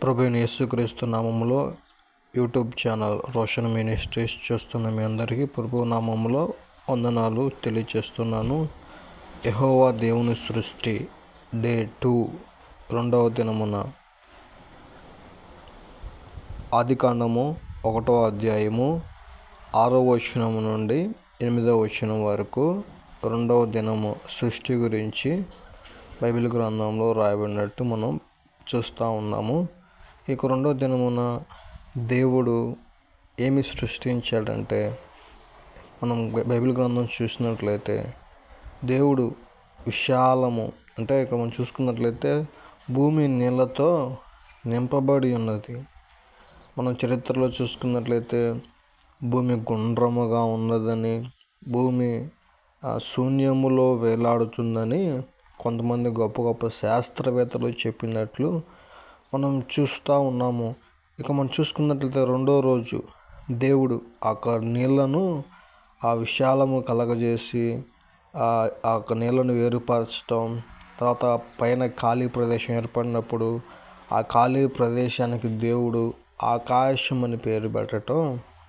ప్రభువైన యేసుక్రీస్తు నామములో యూట్యూబ్ ఛానల్ రోషన్ మినిస్ట్రీస్ చూస్తున్న మీ అందరికీ ప్రభు నామములో వందనాలు తెలియచేస్తున్నాను. యెహోవా దేవుని సృష్టి డే 2 రెండవ దినమున ఆదికాండము 1వ అధ్యాయము 6వ వచనము నుండి 8వ వచనం వరకు రెండవ దినము సృష్టి గురించి బైబిల్ గ్రంథంలో రాయబడినట్టు మనం చూస్తూ ఉన్నాము. ఇక రెండవ దినమున దేవుడు ఏమి సృష్టించాడంటే, మనం బైబిల్ గ్రంథం చూసినట్లయితే దేవుడు విశాలము, అంటే ఇక్కడ మనం చూసుకున్నట్లయితే భూమి నీళ్ళతో నింపబడి ఉన్నది. మనం చరిత్రలో చూసుకున్నట్లయితే భూమి గుండ్రముగా ఉన్నదని, భూమి శూన్యములో వేలాడుతుందని కొంతమంది గొప్ప గొప్ప శాస్త్రవేత్తలు చెప్పినట్లు మనం చూస్తూ ఉన్నాము. ఇక మనం చూసుకున్నట్లయితే రెండో రోజు దేవుడు ఆ నీళ్లను ఆ విశాలము కలగజేసి ఆ నీళ్లను వేరుపరచటం, తర్వాత పైన ఖాళీ ప్రదేశం ఏర్పడినప్పుడు ఆ ఖాళీ ప్రదేశానికి దేవుడు ఆకాశం అని పేరు పెట్టడం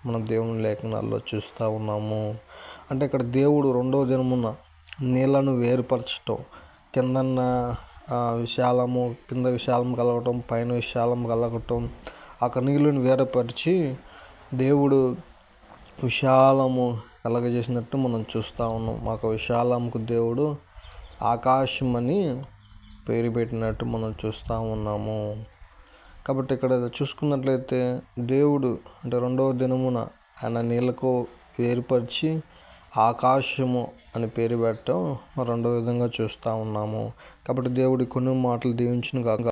మనం దేవుని లేఖనాల్లో చూస్తూ ఉన్నాము. అంటే ఇక్కడ దేవుడు రెండవ దినమున నీళ్లను వేరుపరచటం, కింద విశాలం కలగటం, పైన విశాలం కలగటం, అక్కడ నీళ్ళను వేరుపరిచి దేవుడు విశాలము కలగజేసినట్టు మనం చూస్తూ ఉన్నాం. మాకు విశాలంకు దేవుడు ఆకాశం అని పేరు పెట్టినట్టు మనం చూస్తూ ఉన్నాము. కాబట్టి ఇక్కడ చూసుకున్నట్లయితే దేవుడు అంటే రెండవ దినమున ఆయన నీళ్ళకు వేరుపరిచి ఆకాశము అని పేరు పెట్టడం రెండో విధంగా చూస్తూ ఉన్నాము. కాబట్టి దేవుడి కొన్ని మాటలు దీవించును గాక.